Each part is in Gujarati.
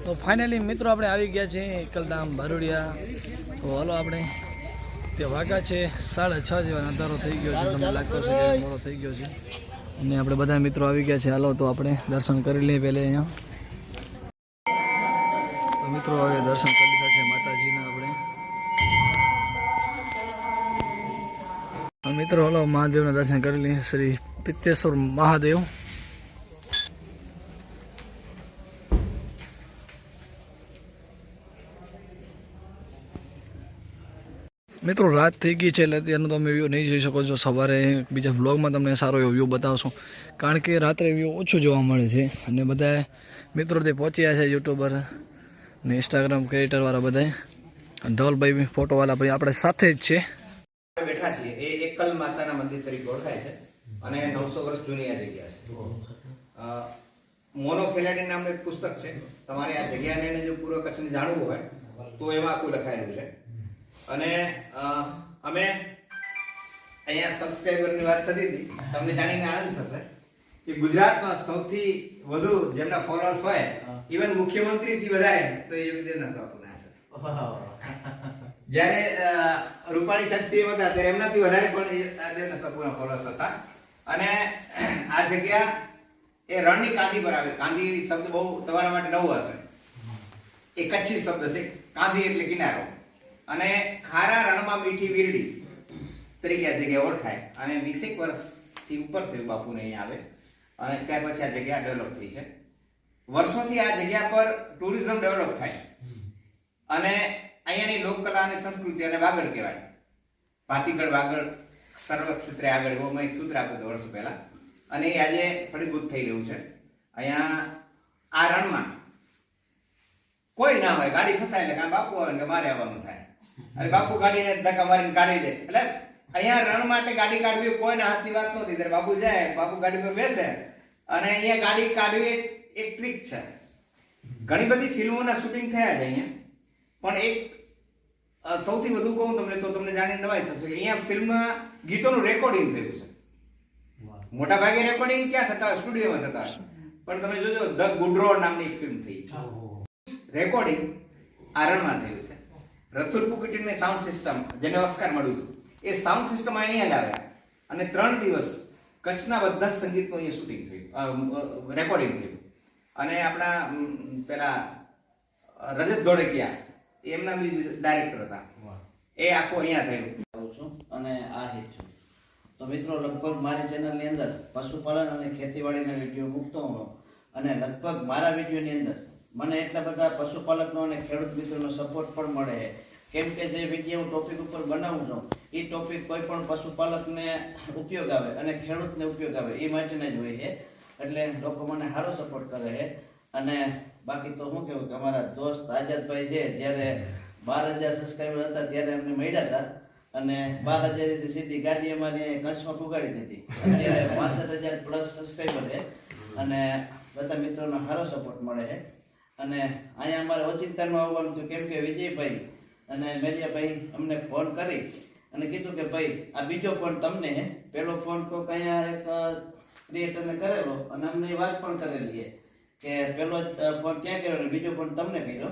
તો ફાઇનલી મિત્રો આપણે આવી ગયા છે એકલધામ ભારુડિયા. તો હાલો આપણે તે વાગા છે 6:30 જેવા અંધારો થઈ ગયો છે, તમને લાગતો છે કે મોડો થઈ ગયો છે. અને આપણે બધા મિત્રો આવી ગયા છે. હાલો તો આપણે દર્શન કરી લઈએ પહેલે અહીંયા. તો મિત્રો હવે દર્શન કરી લીધા છે માતાજીના આપણે. મિત્રો હાલો મહાદેવના દર્શન કરી લઈએ, શ્રી પિત્તેશ્વર મહાદેવ. મિત્રો રાત થઈ ગઈ છે એટલે અત્યારનું તમે વ્યૂ નહીં જોઈ શકો છો. સવારે બીજા વ્લોગમાં તમને સારો એવો વ્યૂ બતાવશો, કારણ કે રાત્રે વ્યૂ ઓછું જોવા મળે છે. અને બધા મિત્રો તે પહોંચ્યા છે, યુટ્યુબર ને ઇન્સ્ટાગ્રામ ક્રિએટરવાળા બધા. ધવલભાઈ ફોટોવાળા ભાઈ આપણે સાથે જ છે. બેઠા છીએ એ એકલ માતાના મંદિર તરીકે ઓળખાય છે અને 900 વર્ષ જૂની આ જગ્યા છે. મોનો ખેલાડી નામનું એક પુસ્તક છે. તમારે આ જગ્યાને જો પૂર્વ કચ્છને જાણવું હોય તો એમાં આખું લખાયેલું છે. અને અમે અહીંયા સબસ્ક્રાઇબરની વાત થતી હતી, તમને જાણીને આનંદ થશે કે ગુજરાતમાં સૌથી વધુ જેમના ફોલોઅર્સ હોય, ઇવન મુખ્યમંત્રીથી વધારે, તો એ યોગીદેવનાથ બાપુના છે. જ્યારે રૂપાણી સાહેબ સીએમ હતા ત્યારે એમનાથી વધારે પણ દેવનાથ બાપુના ફોલોઅર્સ હતા. અને આ જગ્યા એ રણની કાંધી પર આવે. કાંધી શબ્દ બહુ તમારા માટે નવો હશે. એ કચ્છી શબ્દ છે. કાંધી એટલે કિનારો. અને ખારા રણમાં મીઠી વીરડી તરીકે આ જગ્યા ઓળખાય. અને 20 વર્ષથી ઉપર થયું બાપુને અહીંયા આવે. અને ત્યાર પછી આ જગ્યા ડેવલપ થઈ છે. વર્ષોથી આ જગ્યા પર ટુરિઝમ ડેવલપ થાય. અને અહીંયાની લોકકલા અને સંસ્કૃતિ અને વાગડ કહેવાય. ભાતીગળ વાગડ સર્વ ક્ષેત્રે આગળ, એવો મેં એક સૂત્ર આપ્યું હતું વર્ષો પહેલા. અને એ આજે ફળીભૂત થઈ રહ્યું છે. અહીંયા આ રણમાં કોઈ ના હોય, ગાડી ફસાય એટલે કાં બાપુ આવે ને મારે આવવાનું થાય. અને બાપુ ગાડીને ધક્કા મારીને કાઢી દે. એટલે અહીંયા રણ માટે ગાડી કાઢવી કોઈના હાથની વાત નહોતી. ત્યારે બાપુ જાય, બાપુ ગાડી પર બેસે અને અહીંયા ગાડી કાઢવી એક ટ્રીક છે. ઘણી બધી ફિલ્મોના શૂટિંગ થયા છે અહીંયા, પણ એક સૌથી વધુ કહું તમને તો તમને જાણીને નવાઈ થશે કે અહીંયા ફિલ્મમાં ગીતોનું રેકોર્ડિંગ થયું છે. મોટા ભાગે રેકોર્ડિંગ ક્યાં થતા હોય? સ્ટુડિયોમાં થતા હોય. પણ તમે જોજો, ધ ગુડ રોડ નામની એક ફિલ્મ થઈ, રેકોર્ડિંગ આરણમાં થયું છે. રસુલ પુકિટીની સાઉન્ડ સિસ્ટમ, જેને ઓસ્કાર મળ્યું હતું, એ સાઉન્ડ સિસ્ટમ અહીંયા જ આવ્યા. અને 3 દિવસ કચ્છના બધા સંગીતનું અહીંયા શૂટિંગ થયું, રેકોર્ડિંગ થયું. અને આપણા પેલા રજત ધોળકિયા એમના મ્યુઝિક ડાયરેક્ટર હતા. એ આખું અહીંયા થયું છું અને આ હિત છું. તો મિત્રો, લગભગ મારી ચેનલની અંદર પશુપાલન અને ખેતીવાડીના વિડીયો મૂકતો હું. અને લગભગ મારા વિડીયોની અંદર મને એટલા બધા પશુપાલકનો અને ખેડૂત મિત્રોનો સપોર્ટ પણ મળે છે. કેમ કે જે વિડીયો હું ટોપિક ઉપર બનાવું છું, એ ટોપિક કોઈ પણ પશુપાલકને ઉપયોગ આવે અને ખેડૂતને ઉપયોગ આવે એ માટેના જ હોય છે. એટલે લોકો મને સારો સપોર્ટ કરે છે. અને બાકી તો શું કહેવું કે અમારા દોસ્ત આઝાદભાઈ છે, જ્યારે 12,000 સબસ્ક્રાઈબર હતા ત્યારે અમને મળ્યા હતા. અને 12,000 થી સીધી ગાડી અમારી કચ્છમાં પુગાડી દીધી. અત્યારે 62,000 પ્લસ સબસ્ક્રાઈબર છે. અને બધા મિત્રોનો સારો સપોર્ટ મળે છે. અને અહીંયા અમારે ઓચિંતામાં આવવાનું હતું, કેમ કે વિજયભાઈ અને મેરિયાભાઈ અમને ફોન કરી અને કીધું કે ભાઈ આ બીજો ફોન તમને હે. પેલો ફોન કોઈક અહીંયા એક ક્રિએટરને કરેલો અને અમને વાત પણ કરેલી કે પેલો ફોન ત્યાં કર્યો અને બીજો ફોન તમને કર્યો.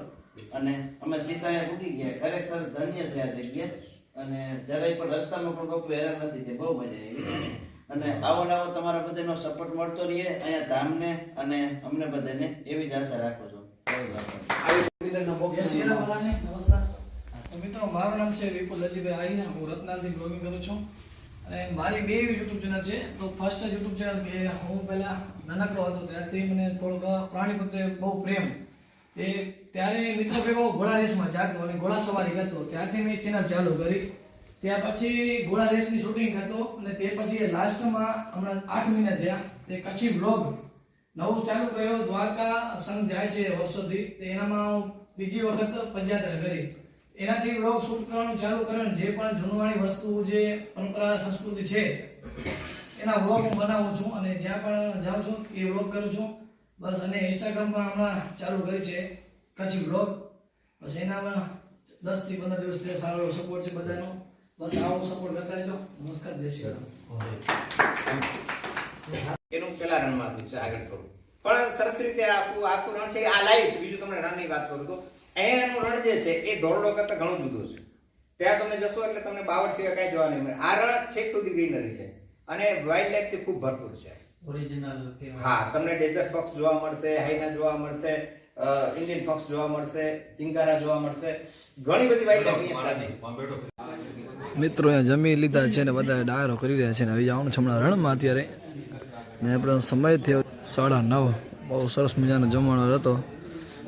અને અમે સીધા અહીંયા પૂકી ગયા. ખરેખર ધન્ય છે આ જગ્યા. અને જરાય પણ રસ્તામાં પણ કોઈ હેરાન નથી થતી. બહુ મજા આવી. અને આવો નવો તમારા બધાનો સપોર્ટ મળતો રહીએ અહીંયા ધામને અને અમને બધાને, એવી જ આશા રાખું છું. મિત્રો, મારું નામ છે વિપુલ લજીભાઈ આહીર. હું રત્નાલથી બ્લોગિંગ કરું છું. અને મારી 2 યુટ્યુબ ચેનલ છે. તો ફર્સ્ટ યુટ્યુબ ચેનલ કે હું પહેલા નાનકડો હતો ત્યારથી મને થોડોક પ્રાણી પ્રત્યે બહુ પ્રેમ. ત્યારે મિત્રો ભેગો ઘોડા રેસમાં જાતો અને ઘોડા સવારી કરતો. ત્યારથી મેં ચેનલ ચાલુ કરી. ત્યાર પછી ઘોડા રેસની શૂટિંગ કરતો. અને તે પછી લાસ્ટમાં હમણાં 8 મહિના થયા તે કચ્છી બ્લોગ નવું ચાલુ કર્યો. દ્વારકા સંઘ જાય છે વર્ષોથી, એનામાં હું બીજી વખત પદયાત્રા કરી. એનાથી બ્લોગ શૂટ કરવાનું ચાલુ કર્યું. જે પણ જૂનવાણી વસ્તુ, જે પરંપરા સંસ્કૃતિ છે, એના બ્લોગ હું બનાવું છું. અને જ્યાં પણ જાઉં છું એ બ્લોગ કરું છું. બસ. અને ઇન્સ્ટાગ્રામ પણ હમણાં ચાલુ કરી છે, કચ્છી બ્લોગ. બસ એનામાં 10 થી 15 દિવસથી સારો સપોર્ટ છે બધાનો. બસ આવો સપોર્ટ કરતા રહેજો. નમસ્કાર, જય શ્રી રામ. એનું પેલા રણમાં થયું છે આગળ થોડું. પણ સરસ રીતે આખું રણ છે આ લાઈવ છે. બીજું તમને રણની વાત કરું તો અહીંયાનું રણ જે છે એ ધોરડો કરતા ઘણું જુદું છે. ત્યાં તમે જશો એટલે તમને બાવળ સિવાય કાંઈ જોવા નહીં મળે. આ રણ છેક સુધી ગ્રીનરી છે અને વાઇલ્ડ લાઈફ થી ખૂબ ભરપૂર છે. ઓરિજિનલ હા, તમને ડેઝર્ટ ફોક્સ જોવા મળશે, હાઈના જોવા મળશે, ઇન્ડિયન ફોક્સ જોવા મળશે, ચિંકારા જોવા મળશે, ઘણી બધી વાઇલ્ડ લાઈફ. મિત્રો અહીંયા જમી લીધા છે ને બધા ડાયરો કરી રહ્યા છે ને હવે જવાનું છે હમણાં રણમાં અત્યારે ને આપણો સમય થયો 9:30. બહુ સરસ મજાનો જમવાનો હતો,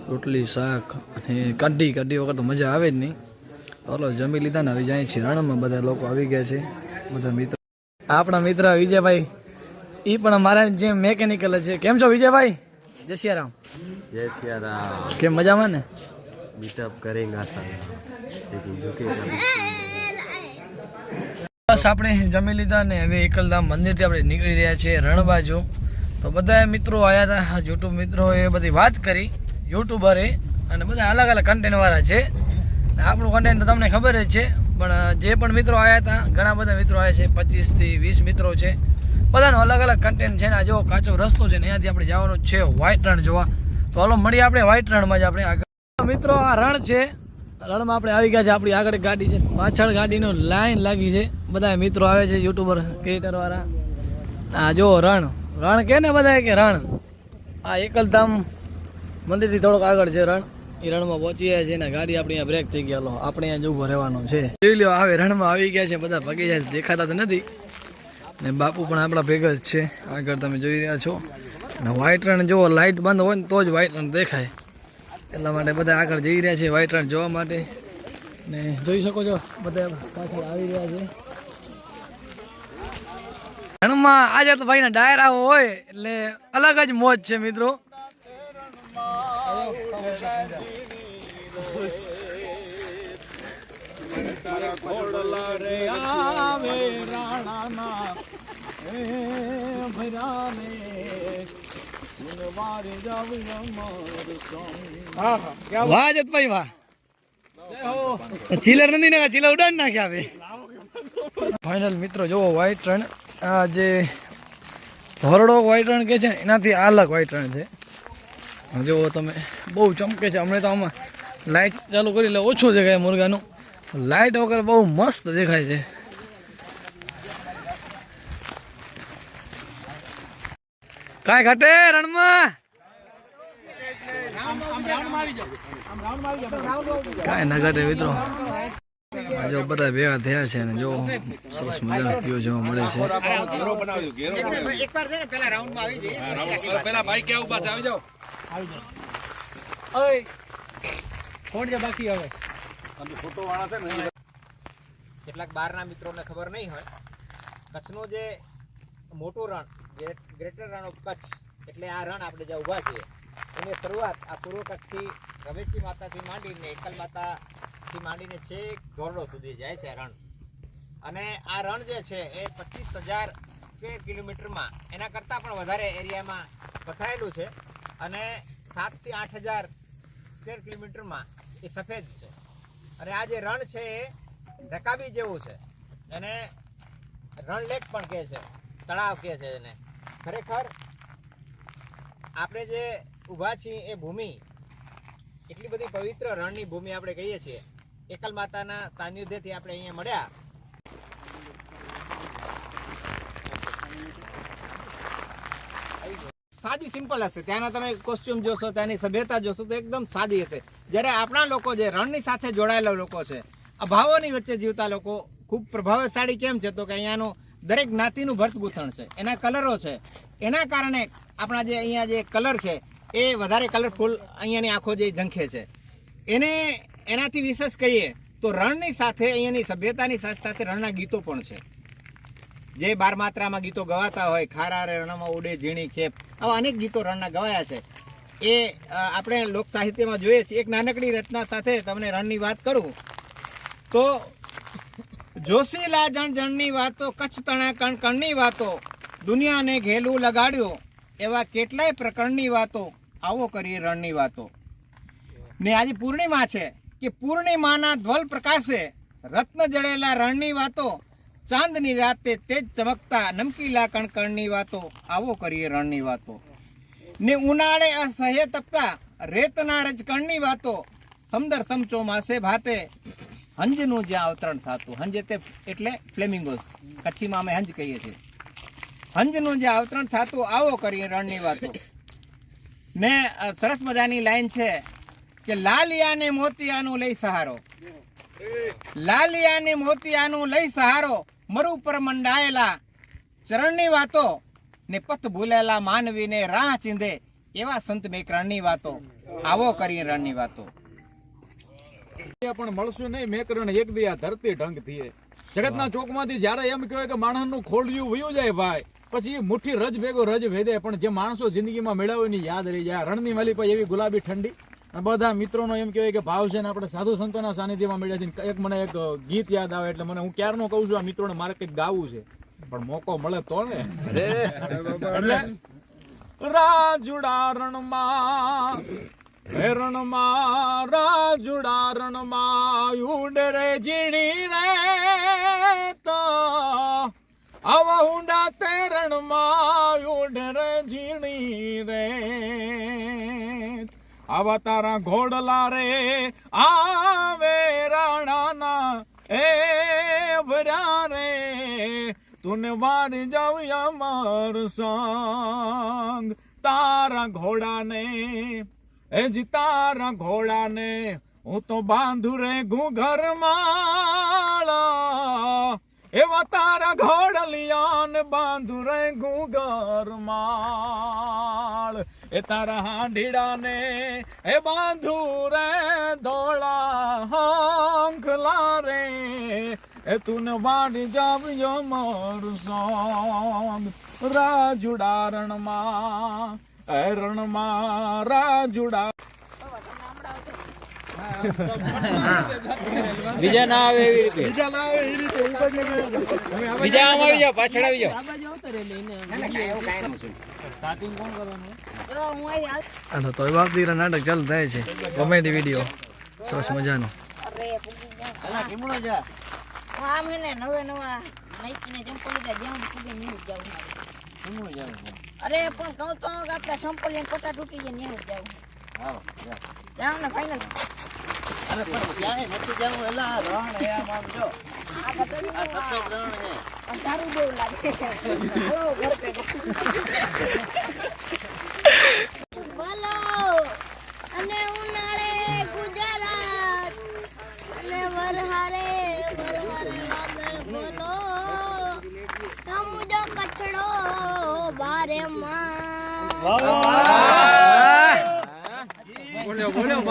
રોટલી શાક અને કઢી વગર તો મજા આવે જ નહીં. તો હલો જમી લીધા ને હવે જાય છે રણમાં. બધા લોકો આવી ગયા છે, બધા મિત્રો. આપણા મિત્ર વિજયભાઈ એ પણ મારા જે મેકેનિકલ છે. કેમ છો વિજયભાઈ? જય સિયારામ. जय सिया राम. કેમ મજામાં ને? मीटअप करेंगे साला लेकिन झुकेगा બસ આપણે જમી લીધા ને હવે એકલધામ મંદિરથી આપણે નીકળી રહ્યા છીએ રણ બાજુ. તો બધા મિત્રો આવ્યા હતા, યુટ્યુબ મિત્રો એ બધી વાત કરી, યુટ્યુબરે અને બધા અલગ અલગ કન્ટેન્ટવાળા છે. ને આપણું કન્ટેન્ટ તો તમને ખબર જ છે, પણ જે પણ મિત્રો આવ્યા હતા ઘણા બધા મિત્રો આવ્યા છે, 25 થી 20 મિત્રો છે. બધાનો અલગ અલગ કન્ટેન્ટ છે ને. આ જો કાચો રસ્તો છે ને અહીંયાથી આપણે જવાનું છે વ્હાઈટ રણ જોવા. તો હાલો મળીએ આપણે વ્હાઈટ રણમાં જ. આપણે આગળ મિત્રો આ રણ છે, રણમાં આપણે આવી ગયા છે. આપણી આગળ ગાડી છે, પાછળ ગાડીનો લાઈન લાગી છે. બધા મિત્રો આવે છે, યુટ્યુબર ક્રિએટર વાળા. આ જો રણ કે ને બધા કે રણ. આ એકલધામ મંદિરથી થોડોક આગળ છે રણ. એ રણમાં પહોંચી ગયા છે ને ગાડી આપણી અહીંયા બ્રેક થઈ ગયેલો. આપણે અહીંયા જ ઊભો રહેવાનું છે. જોઈ લો હવે રણમાં આવી ગયા છે, બધા પગી જાય દેખાતા તો નથી ને બાપુ પણ આપણા ભેગા જ છે. આગળ તમે જોઈ રહ્યા છો ને વ્હાઈટ રણ જો લાઇટ બંધ હોય ને તો જ વ્હાઈટ રણ દેખાય. એટલા માટે બધા આગળ જઈ રહ્યા છે વ્હાઈટ રણ જોવા માટે. ને જોઈ શકો છો બધા પાછળ આવી રહ્યા છે રણમાં. આજે તો ભાઈના ડાયરા હોય એટલે અલગ જ મોજ છે મિત્રો. વાહ જતભાઈ વાહ. ચીલર નથી ને ચીલર ઉડાડ નાખ્યા હવે. ફાઇનલ મિત્રો જોવો વ્હાઈટ રણ. આ જે ધોરડો વ્હાઈટ રણ કે છે ને એનાથી અલગ વ્હાઈટ રણ છે. જુઓ તમે બહુ ચમકે છે. હમણાં તો આમાં લાઇટ ચાલુ કરી એટલે ઓછું દેખાય મુરગાનું. લાઇટ વગર બહુ મસ્ત દેખાય છે. કાંઈ ઘટે રણમાં કાંઈ ના ઘટે મિત્રો. જો બધા ભેગા થયા છે ને જો સરસ મજાનો વ્યૂ જોવા મળે છે. કેટલાક બહારના મિત્રોને ખબર નહીં હોય, કચ્છનું જે મોટું રણ, ગ્રેટર રણ ઓફ કચ્છ, એટલે આ રણ આપણે જ્યાં ઊભા છીએ એની શરૂઆત આ પૂર્વ કચ્છથી રવેચી માતાથી માંડીને એકલ માતાથી માંડીને છેક ધોરડો સુધી જાય છે રણ. અને આ રણ જે છે એ 25,000 સ્ક્વેર કિલોમીટરમાં એના કરતાં પણ વધારે એરિયામાં પથરાયેલું છે. અને 7,000 થી 8,000 સ્ક્વેર કિલોમીટરમાં એ સફેદ છે. અને આ જે રણ છે એ રકાબી જેવું છે, એને રણલેક પણ કહે છે, તળાવ કહે છે એને. ખરેખર આપણે જે ઊભા છીએ એ ભૂમિ એટલી બધી પવિત્ર રણની ભૂમિ આપણે કહીએ છીએ. એકલ માતાના સાનિધ્યથી આપણે અહીંયા મળ્યા. સાદી સિમ્પલ હશે. ત્યાંના તમે કોસ્ચ્યુમ જોશો, ત્યાંની સભ્યતા જોશો તો એકદમ સાદી હશે. જ્યારે આપણા લોકો જે રણની સાથે જોડાયેલા લોકો છે, અભાવોની વચ્ચે જીવતા લોકો ખૂબ પ્રભાવશાળી કેમ છે તો કે અહીંયાનું દરેક જ્ઞાતિનું ભરતગૂંથણ છે, એના કલરો છે. એના કારણે આપણા જે અહીંયા જે કલર છે એ વધારે કલરફુલ અહીંયાની આંખો જે ઝંખે છે. એનાથી વિશેષ કહીએ તો રણની સાથે અહીંયાની સભ્યતાની સાથે સાથે રણના ગીતો પણ છે. જે 12 માત્રામાં ગીતો ગવાતા હોય, ખારા રે રણમાં ઉડે ઝીણી ખેપ, આવા અનેક ગીતો રણના ગવાયા છે. એ આપણે લોક સાહિત્યમાં જોઈએ છીએ. એક નાનકડી રચના સાથે તમને રણની વાત કરું તો જોશીલા જણજણની વાતો, કચ્છ તણા કણકણની વાતો, દુનિયાને ઘેલું લગાડ્યું, એવા કેટલાય પ્રકરણની વાતો, આવો કરીએ રણની વાતો. ને આજે પૂર્ણિમા છે કે પૂર્ણિમાના ધ્વલ પ્રકાશે રત્ન જડેલા રણની વાતો, ચાંદની રાતે તેજ ચમકતા નમકીલા કણકણની વાતો, આવો કરીએ રણની વાતો. ને ઉનાળે અસહ્ય તપતા રેતના રજકણની વાતો સમદર સમચો માસે ભાતે હંજનું જ્યાં અવતરણ થતું. હંજ એટલે ફ્લેમિંગોસ, કચ્છીમાં અમે હંજ કહીએ છીએ. હંજનું જ્યાં અવતરણ થતું આવો કરીએ રણની વાતો. ને સરસ મજાની લાઈન છે કે લાલિયાને મોતિયાનું લઈ સહારો, લાલિયાને મોતિયાનું લઈ સહારો, મરુ પર મંડાયેલા ચરણની વાતો ને પથ ભૂલેલા માનવીને રાહ ચીંધે એવા સંત મેકરણની વાતો. આવો કરીએ રણની વાતો. પણ મળશું નહીં મેકરણ એક દી આ ધરતી ઢંગ થઈએ. જગતના ચોકમાંથી જ્યારે એમ કહેવાય કે માણસનું ખોડિયું વયું જાય ભાઈ, પછી એ મુઠ્ઠી રજ ભેગો રજ વેદે, પણ જે માણસો જિંદગીમાં મેળવ્યો એની યાદ રહી જાય. રણની માલી પર એવી ગુલાબી ઠંડી અને બધા મિત્રોનો એમ કહેવાય કે ભાવ છે ને આપણે સાધુ સંતોના સાનિધ્યમાં મળ્યા છે. એક મને એક ગીત યાદ આવે એટલે મને હું ક્યારનો કહું છું આ મિત્રોને મારે કંઈક ગાવું છે, પણ મોકો મળે તો ને. એટલે રાજુડા રણમાં રણમાં રાજુડા રણમાં ઉડ રે ઝીણી રે તો આવા ઊંડા તે રણમાં ઉડ રે ઝીણી રે આવા તારા ઘોડલા રે આવે રાણાના એ ભર્યા રે તુને વારી જાવ અમર સંગ તારા ઘોડાને એ જી તારા ઘોડાને હું તો બાંધુ રે ઘૂઘર માળા એવા તારા ઘોડલિયાને બાંધુ રે ઘૂઘર માળ એ તારા હાંડીડાને એ બાંધુ રે ધોળા હંખલા રે એ તું વાડી જાવ્યો મારું સોંગ રાજુડા રણમાં રણમાં રાજુડા. બીજા ના આવે એવી રીતે, બીજા આમ આવી જાવ, પાછળ આવી જાવ. હાલો તો બાપ દીકરા નાટક ચાલુ થાય છે, કોમેડી વિડીયો સરસ મજાનો. આમ હે ને નવે નવા નાઈકીને જંપો લીધા જ્યાં સુધી ન્યૂઝ જાવું. અરે પણ કહું તો આપણા સંપોલિયન કોટા તૂટી જાય ન્યૂઝ જાવું. જાવ ને ફાઇનલ. અરે પણ ક્યારે નથી જવું એલા રણ હે આમ જો આ બધું આ સફેદ રણ હે અંધારું બહુ લાગે. ઓ ઘર પે બોલો અને ઉનાળે ગુજરાત અને વરહારે વાગળ બોલો સમુજો કચડો બારે માં. બોલ્યો બોલ્યો